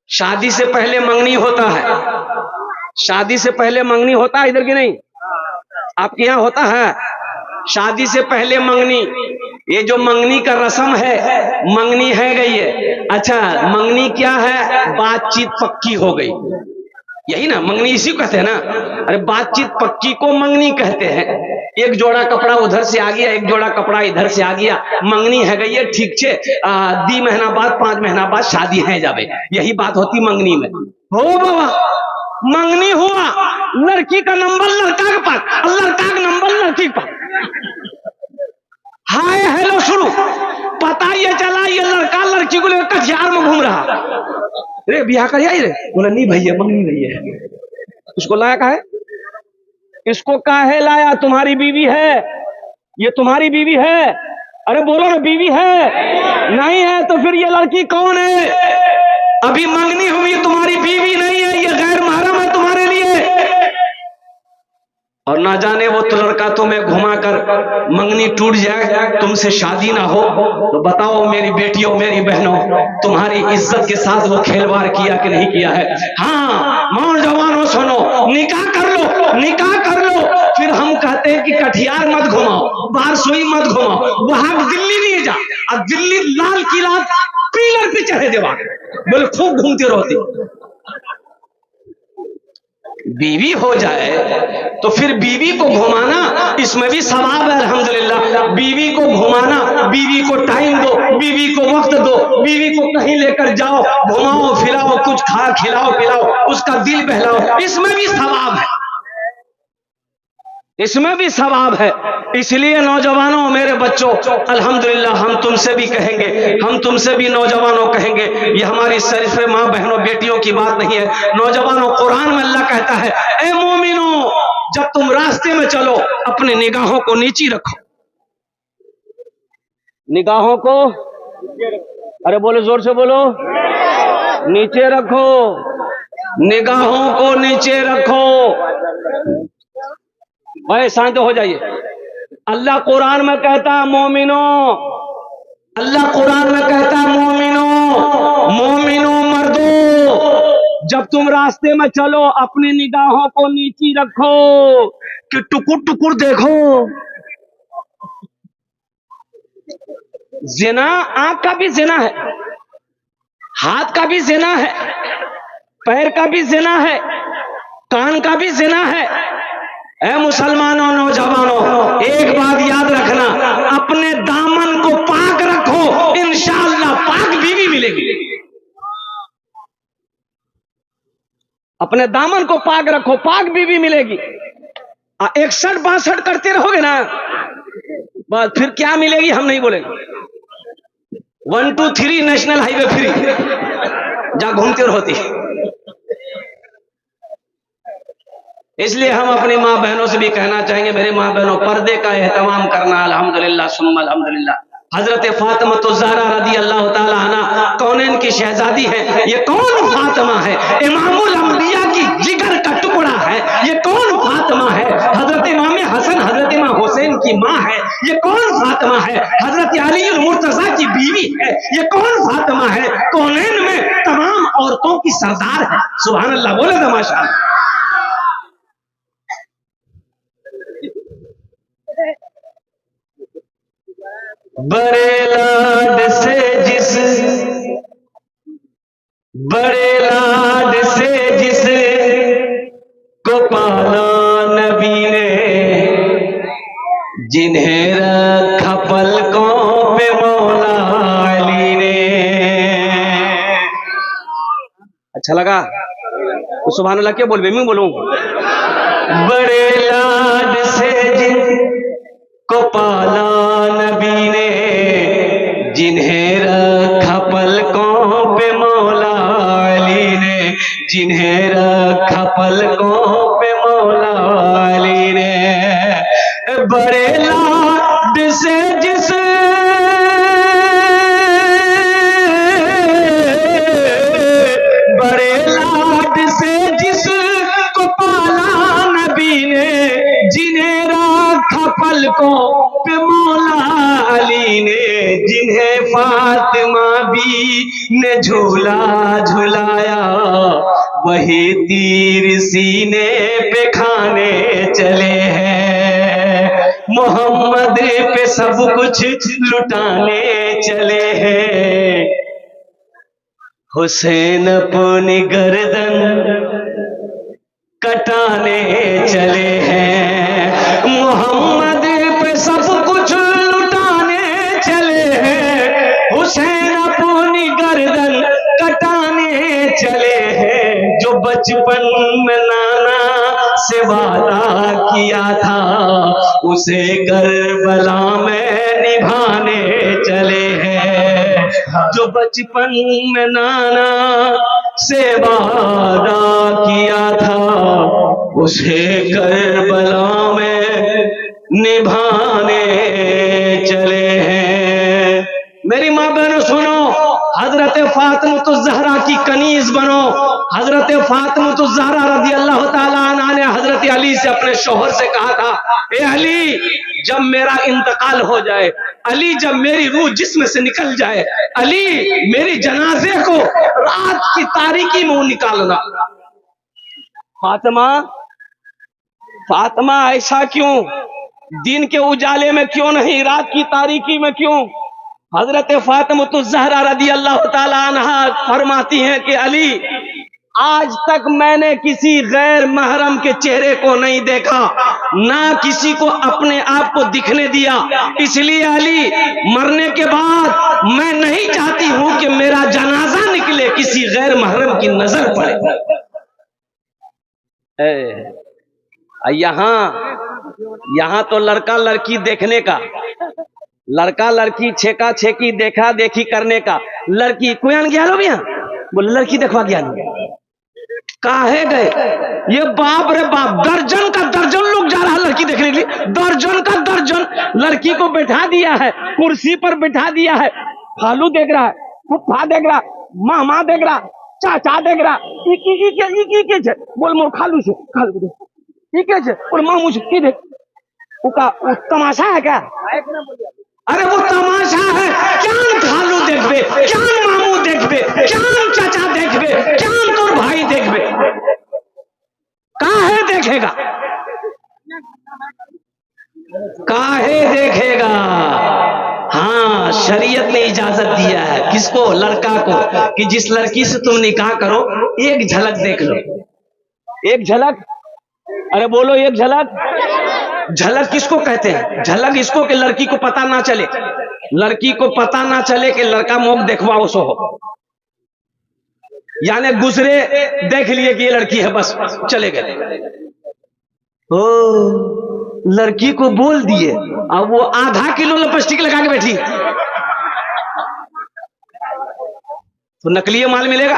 शादी से पहले मंगनी होता है, शादी से पहले मंगनी होता है, इधर की नहीं, आपके यहाँ होता है शादी से पहले मंगनी। ये जो मंगनी का रस्म है, मंगनी है गई है। अच्छा, मंगनी क्या है? बातचीत पक्की हो गई, यही ना मंगनी, इसी को कहते हैं ना। अरे बातचीत पक्की को मंगनी कहते हैं। एक जोड़ा कपड़ा उधर से आ गया, एक जोड़ा कपड़ा इधर से आ गया, मंगनी है गई है, ठीक छे। 2 महीना बाद 5 महीना बाद शादी है जावे, यही बात होती मंगनी में। हो बाबा, मंगनी हुआ, लड़की का नंबर लड़का के पास, लड़का का नंबर लड़की के पास, हाय हेलो शुरू। पता ये चला ये लड़का लड़की को लेकर कटिहार में घूम रहा। अरे ब्याह कर आई रे, बोला नहीं भैया मंगनी नहीं है। उसको लाया का है, इसको काहे लाया? तुम्हारी बीवी है, ये तुम्हारी बीवी है। अरे बोलो ना, बीवी है नहीं है तो फिर ये लड़की कौन है? अभी मंगनी हुई, तुम्हारी बीवी नहीं है, ये गैर महरम है तुम्हारे लिए। और ना जाने वो तो लड़का तुम्हें घुमाकर मंगनी टूट जाए, तुमसे शादी ना हो। तो बताओ मेरी बेटियों, मेरी बहनों, तुम्हारी इज्जत के साथ वो खेलवाड़ किया कि नहीं किया है? हाँ, नौजवानों सुनो, निकाह कर लो, निकाह कर लो। फिर हम कहते हैं कि कटिहार मत घुमाओ, बारसोई मत घुमाओ, वहां दिल्ली नहीं जा। अब दिल्ली लाल किला पिलर पे चढ़े देवा, बोले खूब घूमते रहती। बीवी हो जाए तो फिर बीवी को घुमाना, इसमें भी सवाब है अल्हम्दुलिल्लाह। बीवी को घुमाना, बीवी को टाइम दो, बीवी को वक्त दो, बीवी को कहीं लेकर जाओ, घुमाओ फिराओ, कुछ खा खिलाओ पिलाओ, उसका दिल बहलाओ, इसमें भी सवाब है, इसमें भी सवाब है। इसलिए नौजवानों, मेरे बच्चों, अल्हम्दुलिल्लाह हम तुमसे भी कहेंगे, हम तुमसे भी नौजवानों कहेंगे, ये हमारी शरीफ माँ बहनों बेटियों की बात नहीं है। नौजवानों, कुरान में अल्लाह कहता है, ए मोमिनो, जब तुम रास्ते में चलो अपने निगाहों को नीची रखो, निगाहों को, अरे बोलो जोर से बोलो, नीचे रखो, निगाहों को नीचे रखो। भाई शांत हो जाइए। अल्लाह कुरान में कहता है मोमिनो, अल्लाह कुरान में कहता है मोमिनो, मोमिनो मर्दो, जब तुम रास्ते में चलो अपनी निगाहों को नीची रखो कि टुकुर टुकुर देखो। जिना आंख का भी जिना है, हाथ का भी जिना है, पैर का भी जिना है, कान का भी जिना है। ऐ मुसलमानों, नौजवानों, एक बात याद रखना, अपने दामन को पाक रखो, इंशाअल्लाह पाक बीवी मिलेगी। अपने दामन को पाक रखो, पाक बीवी मिलेगी। 61-62 करते रहोगे ना, बस फिर क्या मिलेगी हम नहीं बोलेंगे। 1 2 3 नेशनल हाईवे फ्री, जा घूमते रहोती। इसलिए हम अपनी माँ बहनों से भी कहना चाहेंगे, मेरे माँ बहनों, पर्दे का एहतमाम करना। अल्हम्दुलिल्लाह सुम्मा अल्हम्दुलिल्लाह। हजरत फातिमा ज़हरा रज़ी अल्लाह ताला अन्हा कौनैन की शहजादी है। ये कौन फातिमा है? इमामुल अंबिया की जिगर का टुकड़ा है। ये कौन फातिमा है? हजरत इमाम हसन, हजरत इमाम हुसैन की माँ है। ये कौन फातिमा है? हजरत अली मुर्तजा की बीवी है। ये कौन फातिमा है? कौनैन में तमाम औरतों की सरदार है। सुभान अल्लाह, बोले तो माशाअल्लाह। बड़े लाड से जिस, बड़े लाड से जिस को पाला नबी ने, जिन्हें रखा पलकों पे मौला अली ने। अच्छा लगा तो सुभान अल्लाह क्या बोल, मैं बोलूं? बड़े लाड से जिनको पाला नबी ने, जिन्हें रखा पलकों पे मौला अली ने, जिन्हें रखा पलकों पे मौला अली ने। बड़े लाड से जिस, बड़े लाड से जिसको पाला नबी ने, जिन्हें रखा पलकों पे मौला अली ने, जिन्हें फातिमा भी ने झूला झुलाया वही तीर सीने पे खाने चले हैं, मोहम्मद पे सब कुछ लुटाने चले हैं। हुसैन अपनी गर्दन कटाने चले हैं, मोहम्मद पे सब कुछ लुटाने चले हैं। हुसैन अपनी गर्दन कटाने चले हैं। जो बचपन में नाना से वादा किया था, उसे करबला में निभाने चले हैं। जो बचपन में नाना से वादा किया था, उसे करबला में निभाने चले हैं। मेरी माँ बहनों सुनो, हजरत फातिमा ज़हरा की कनीज बनो। हजरत फातिमा ज़हरा रज़ी अल्लाह ताला अन्हा ने हजरत अली से अपने शौहर से कहा था, ए अली, जब मेरा इंतकाल हो जाए, अली जब मेरी रूह जिस्म से निकल जाए, अली मेरी जनाजे को रात की तारीकी में निकालना। फातिमा, फातिमा ऐसा क्यों? दिन के उजाले में क्यों नहीं, रात की तारीकी में क्यों? हजरत फातिमा ज़हरा रज़ी अल्लाह ताला अन्हा फरमाती हैं कि अली, आज तक मैंने किसी गैर महरम के चेहरे को नहीं देखा, ना किसी को अपने आप को दिखने दिया। इसलिए अली, मरने के बाद मैं नहीं चाहती हूं कि मेरा जनाजा निकले, किसी गैर महरम की नजर पड़े। यहाँ तो लड़का लड़की देखने का, लड़का लड़की छेका छेकी देखा देखी करने का। लड़की कोई गया लो भैया, बोले लड़की देखवा गया काहे गए? ये बाप रे बाप, दर्जन का दर्जन लोग जा रहा है लड़की देखने के लिए, दर्जन का दर्जन। लड़की को बैठा दिया है, कुर्सी पर बैठा दिया है, खालू देख रहा है, फुफा देख रहा, मामा देख रहा, चाचा देख रहा, बोल मोर खालू से, खालू ठीक है और मामू से की देख, वो तमाशा है क्या? अरे वो तमाशा है। क्या खालू देखबे, क्या मामू देखबे, क्या चाचा देखबे, क्या तोर भाई देखबे, काहे देखेगा, काहे देखेगा? हाँ, शरीयत ने इजाजत दिया है किसको? लड़का को, कि जिस लड़की से तुम निकाह करो, एक झलक देख लो। एक झलक, अरे बोलो एक झलक। झलक किसको कहते हैं? झलक इसको कि लड़की को पता ना चले, लड़की को पता ना चले कि लड़का मुख देखवाओ सो हो, यानी गुजरे देख लिए कि ये लड़की है, बस चले गए। ओ, लड़की को बोल दिए, अब वो आधा किलो लिपस्टिक लगा के बैठी, तो नकली माल मिलेगा।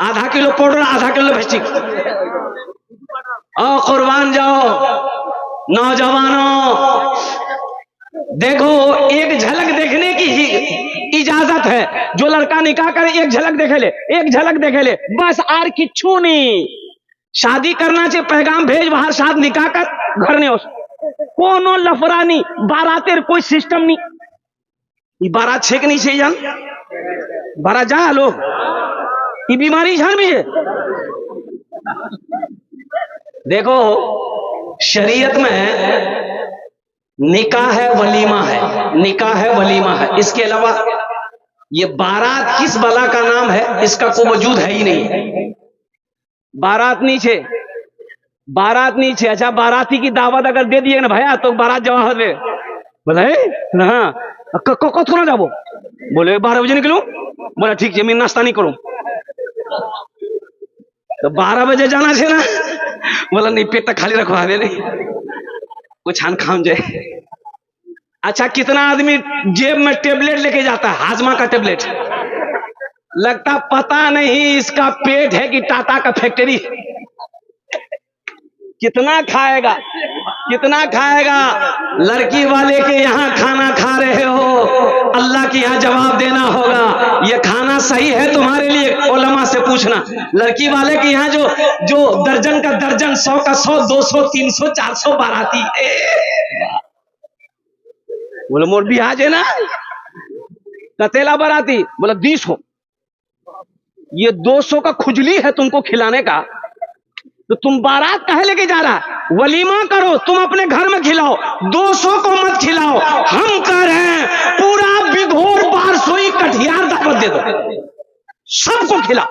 आधा किलो पाउडर, आधा किलो लिपस्टिक। आओ कुर्बान जाओ नौजवानों, देखो एक झलक देखने की ही इजाजत है। जो लड़का निकाह करे एक झलक देखे ले, एक झलक देखे ले, बस आर किच्छू नहीं। शादी करना चाहिए, पैगाम भेज बाहर, शादी निकाह कर घर ने, कोनो लफड़ा नहीं, बारातेर कोई सिस्टम नहीं। बारात छेक नहीं चाहिए जान, बारात जा लोग, ये बीमारी जान भी है। देखो शरीयत में निकाह है, वलीमा है, निकाह है, वलीमा है, इसके अलावा ये बारात किस बला का नाम है, इसका कोई वजूद है ही नहीं। बारात नीचे, बारात नीचे। अच्छा, बाराती की दावत अगर दे दिए ना भैया, तो बारात जवाब दे, बोले हाँ कत को ना जाबो, बोले 12 बजे निकलूं, बोला ठीक है मैं नाश्ता नहीं करूं, तो 12 बजे जाना है ना, बोला नहीं पेट खाली रखवा दे, नहीं कुछ छान खाम जाए। अच्छा, कितना आदमी जेब में टेबलेट लेके जाता है, हाजमा का टेबलेट, लगता पता नहीं इसका पेट है कि टाटा का फैक्ट्री। कितना खाएगा, कितना खाएगा? लड़की वाले के यहाँ खाना खा रहे हो, अल्लाह के यहाँ जवाब देना होगा, ये खाना सही है तुम्हारे लिए? उलमा से पूछना। लड़की वाले के यहाँ जो दर्जन का दर्जन, 100 का 100, 200, 300, 400 बाराती, बोले मोर बिहाज है ना, कतेला बाराती, बोला 20 हो, ये 200 का खुजली है तुमको खिलाने का, तो तुम बारात काहे लेके जा रहा? वलीमा करो, तुम अपने घर में खिलाओ, 200 को मत खिलाओ। हम कह रहे हैं पूरा बिघोर बारसोई कटियार दावत दे दो, सबको खिलाओ,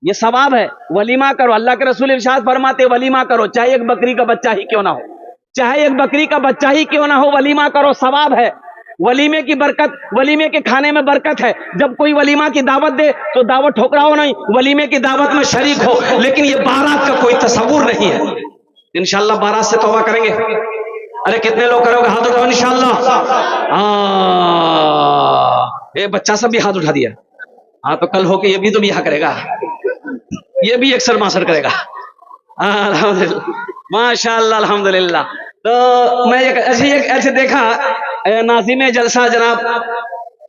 ये सवाब है। वलीमा करो, अल्लाह के रसूल इरशाद फरमाते वलीमा करो, चाहे एक बकरी का बच्चा ही क्यों ना हो, चाहे एक बकरी का बच्चा ही क्यों ना हो, वलीमा करो, सवाब है। वलीमे की बरकत, वलीमे के खाने में बरकत है। जब कोई वलीमा की दावत दे तो दावत ठोकराओ नहीं, वलीमे की दावत में शरीक हो। लेकिन ये बारात का कोई तस्वुर नहीं है। इंशाल्लाह बारात से तौबा करेंगे। अरे कितने लोग करोगे? हाथ उठाओ इंशाल्लाह। ये बच्चा सब भी हाथ उठा दिया। हाँ, तो कल होके ये भी तो बियाह करेगा, ये भी अक्सर मासर करेगा। अल्हम्दुलिल्लाह, माशाअल्लाह, अल्हम्दुलिल्लाह। तो मैं ऐसे देखा, नाज़िम जलसा जनाब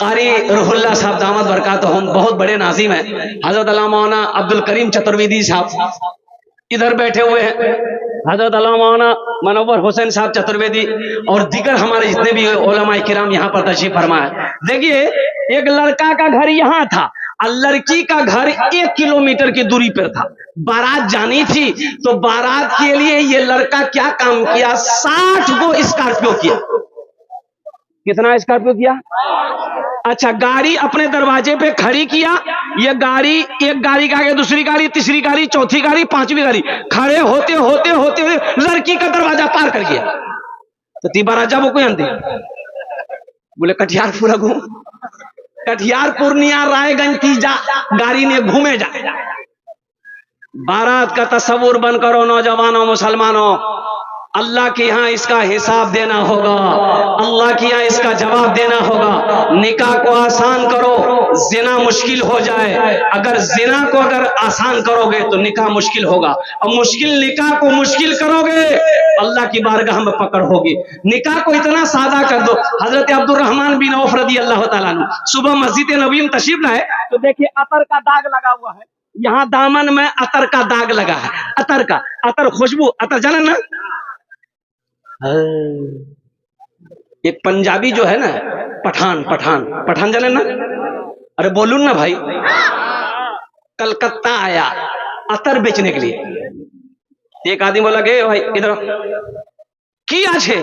कारी रूहुल्लाह साहब दामद बरकातहुम, बहुत बड़े नाज़िम हैं, हजरत अल्लामा मौलाना अब्दुल करीम चतुर्वेदी साहब इधर बैठे हुए हैं, हजरत अल्लामा मौलाना मनव्वर हुसैन साहब चतुर्वेदी और दीगर हमारे जितने भी उलमाए किराम यहाँ पर तशरीफ फरमा है। देखिए, एक लड़का का घर यहाँ था और लड़की का घर 1 किलोमीटर की दूरी पर था। बारात जानी थी, तो बारात के लिए ये लड़का क्या काम किया, 60 को स्कॉर्पियो किया। कितना स्कॉर्पियो किया? अच्छा, गाड़ी अपने दरवाजे पे खड़ी किया। ये गाड़ी, एक गाड़ी के आगे दूसरी गाड़ी, तीसरी गाड़ी, चौथी गाड़ी, 5वीं गाड़ी, खड़े होते होते होते लड़की का दरवाजा पार कर गया। तो तीबारा जब वो कोई अंधी बोले कटिहार पूरा घूम, कटिहार पूर्णिया रायगंज की जा गाड़ी ने घूमे जा। बारात का तस्वुर बन करो नौजवानों, मुसलमानों, अल्लाह के यहाँ इसका हिसाब देना होगा, अल्लाह के यहाँ इसका जवाब देना होगा। निकाह को आसान करो, जिना मुश्किल हो जाए। अगर जिना को अगर आसान करोगे तो निकाह मुश्किल होगा, और मुश्किल निकाह को मुश्किल करोगे अल्लाह की बारगाह में पकड़ होगी। निकाह को इतना सादा कर दो। हजरत अब्दुल रहमान बिन औफ रदी अल्लाह तआला अन्हु सुबह मस्जिद नबी में तशरीफ लाए, तो देखिए अतर का दाग लगा हुआ है, यहाँ दामन में अतर का दाग लगा है। अतर का, अतर खुशबू, अतर जाने ना। एक पंजाबी जो है ना, पठान पठान पठान जाने ना, अरे बोलूं ना भाई, कलकत्ता आया अतर बेचने के लिए। एक आदमी बोला कि भाई इधर की आज है,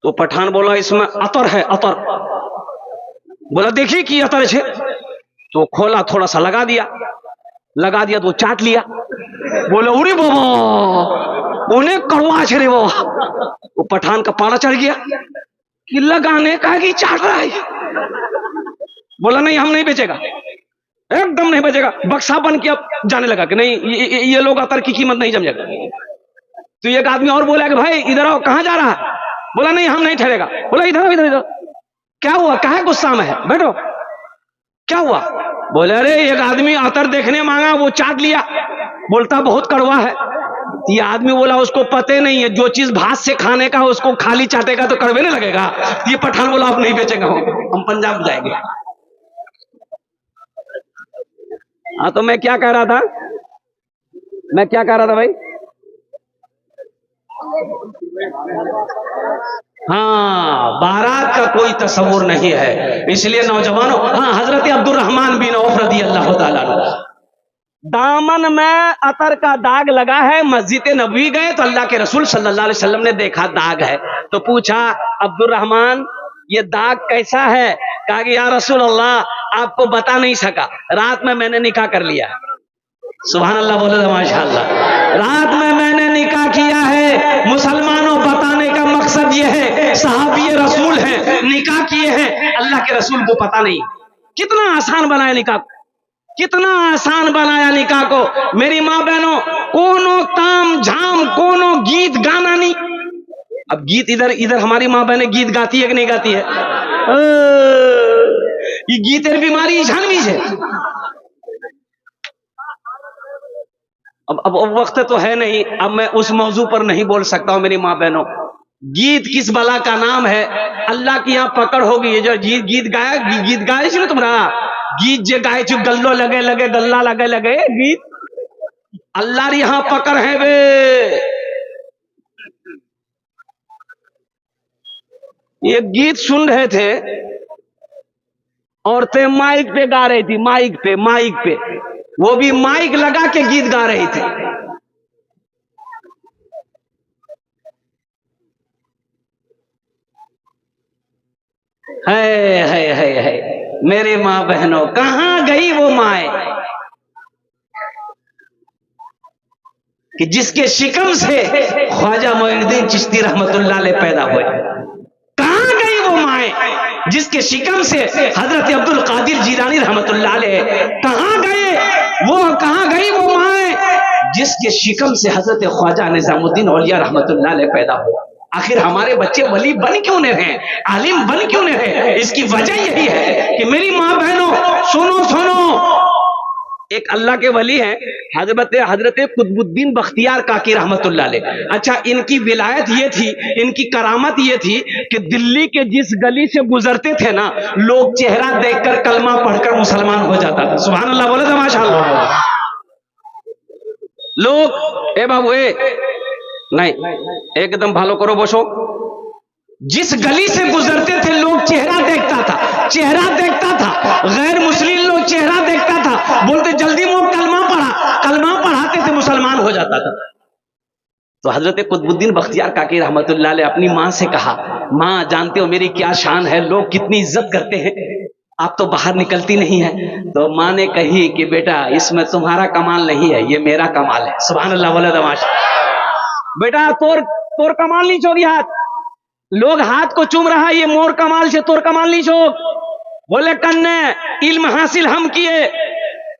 तो पठान बोला इसमें अतर है, अतर। बोला देखिए की अतर है, तो खोला, थोड़ा सा लगा दिया तो चाट लिया। बोले उरे बाबा उन्हें कड़वा रे बाबा। वो पठान का पारा चढ़ गया कि लगाने का कि चाट रहा है। बोला नहीं, हम नहीं बेचेगा, एकदम नहीं बेचेगा। बक्सा बन के अब जाने लगा कि नहीं, ये लोग अतर की कीमत नहीं समझेगा। तो एक आदमी और बोला कि भाई इधर आओ, कहां जा रहा है? बोला नहीं, हम नहीं ठहरेगा। बोला इधर आओ, इधर इधर। क्या हुआ, काहे गुस्सा में है, बैठो, क्या हुआ? बोले अरे एक आदमी अतर देखने मांगा, वो चाट लिया, बोलता बहुत कड़वा है। ये आदमी बोला उसको पते नहीं है, जो चीज भात से खाने का उसको खाली चाटेगा तो कड़वे नहीं लगेगा। ये पठान बोला आप नहीं बेचेगा, हम पंजाब जाएंगे। हाँ, तो मैं क्या कह रहा था, भाई, हाँ, बारात का कोई तस्वुर नहीं है। इसलिए नौजवानों, हाँ, हजरत अब्दुल रहमान बिन औफ रदी अल्लाह तआला अन्हु, दामन में अतर का दाग लगा है। मस्जिद नबवी गए तो अल्लाह के रसूल सल्लल्लाहु अलैहि वसल्लम ने देखा दाग है, तो पूछा अब्दुल रहमान ये दाग कैसा है? कहा कि या रसूल अल्लाह आपको बता नहीं सका, रात में मैंने निकाह कर लिया। सुभान अल्लाह बोले तो माशाअल्लाह। रात में मैंने निकाह किया है। मुसलमानों, बताने का मकसद यह है, सहाबी रसूल हैं, निकाह किए हैं, अल्लाह के रसूल को पता नहीं। कितना आसान बनाया निकाह, कितना आसान बनाया निकाह को। मेरी माँ बहनों, कोनो ताम झाम, कोनो गीत गाना नहीं। अब गीत इधर हमारी माँ बहनें गीत गाती है कि नहीं गाती है? ये गीतेर बीमारी झानवी है। अब वक्त तो है नहीं, अब मैं उस मौजू पर नहीं बोल सकता हूं। मेरी माँ बहनों, गीत किस बला का नाम है, अल्लाह की यहाँ पकड़ होगी। ये जो गीत गाए ना तुम्हारा, गीत जो गाए चु गल्लो लगे लगे, गल्ला लगे लगे, गीत अल्लाह की यहाँ पकड़ है बे। ये गीत सुन रहे थे, औरतें माइक पे गा रही थी, माइक पे वो भी माइक लगा के गीत गा रही थी। है मेरे माँ बहनों, कहां गई वो माए कि जिसके शिकम से ख्वाजा मोइनुद्दीन चिश्ती रहमतुल्लाह अलैह पैदा हुए। कहां गई वो माए जिसके शिकम से हजरत अब्दुल कादिर जीलानी रहमतुल्लाह अलैह, कहां गए वो, कहां गई वो माए जिसके शिकम से हजरत ख्वाजा निजामुद्दीन औलिया रहमतुल्लाह अलैह पैदा हुआ। आखिर हमारे बच्चे वली बन क्यों नहीं रहे, आलिम बन क्यों नहीं रहे? इसकी वजह यही है कि मेरी माँ बहनों सुनो सुनो, एक अल्लाह के वली हैं हजरत कुतुबुद्दीन बख्तियार काकी रहमतुल्लाह अलैह। अच्छा, इनकी विलायत ये थी, इनकी करामत ये थी कि दिल्ली के जिस गली से गुजरते थे ना, लोग चेहरा देखकर कलमा पढ़कर मुसलमान हो जाता था। सुभान अल्लाह बोले तो माशाअल्लाह। लोग ए बाबू नहीं, एकदम भालो करो बसो। जिस गली से गुजरते थे लोग चेहरा देखता था, गैर मुस्लिम लोग चेहरा देखता था, बोलते जल्दी वो कलमा पढ़ाते थे, मुसलमान हो जाता था। तो हजरत कुतुबुद्दीन बख्तियार काकी रहमतुल्लाह अलैह अपनी माँ से कहा, माँ जानते हो मेरी क्या शान है, लोग कितनी इज्जत करते हैं, आप तो बाहर निकलती नहीं है। तो माँ ने कही कि बेटा इसमें तुम्हारा कमाल नहीं है, ये मेरा कमाल है। सुभान अल्लाह बोले दमाश। बेटा तोर कमाल नहीं छोड़ी, हाथ लोग हाथ को चूम रहा, ये मोर कमाल से तोर कमाल नहीं छोड़। बोले कन्ने इल्म हासिल हम किए,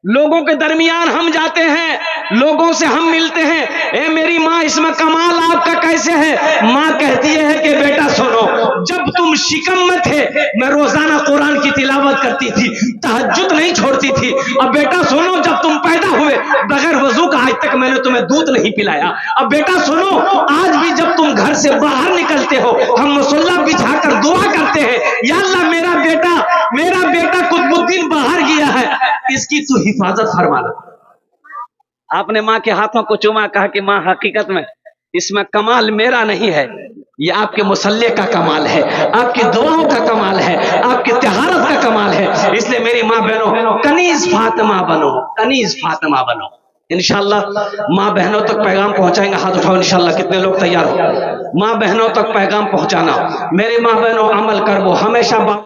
लोगों के दरमियान हम जाते हैं, लोगों से हम मिलते हैं। ए मेरी माँ इसमें कमाल आपका कैसे है? माँ कहती है कि बेटा सुनो, जब तुम शिकम में थे मैं रोजाना कुरान की तिलावत करती थी, तहज्जुद नहीं छोड़ती थी। अब बेटा सुनो, जब तुम पैदा हुए बगैर वजू का आज तक मैंने तुम्हें दूध नहीं पिलाया। अब बेटा सुनो, आज भी जब तुम घर से बाहर निकलते हो हम मुसल्ला बिछाकर दुआ करते हैं, या अल्लाह मेरा बेटा कुतुबुद्दीन बाहर गया है, इसकी तू हिफाजत फरमाना। आपने माँ के हाथों को चूमा, कहा कि माँ हकीकत में इसमें कमाल मेरा नहीं है, ये आपके मुसल्ले का कमाल है, आपकी दुआओं का कमाल है, आपकी तहारत का कमाल है। इसलिए मेरी माँ बहनों कनीज फातिमा बनो। इंशाअल्लाह माँ बहनों तक पैगाम पहुंचाएंगे। हाथ उठाओ इंशाअल्लाह, कितने लोग तैयार हो? माँ बहनों तक पैगाम पहुंचाना। मेरे माँ बहनों अमल कर वो हमेशा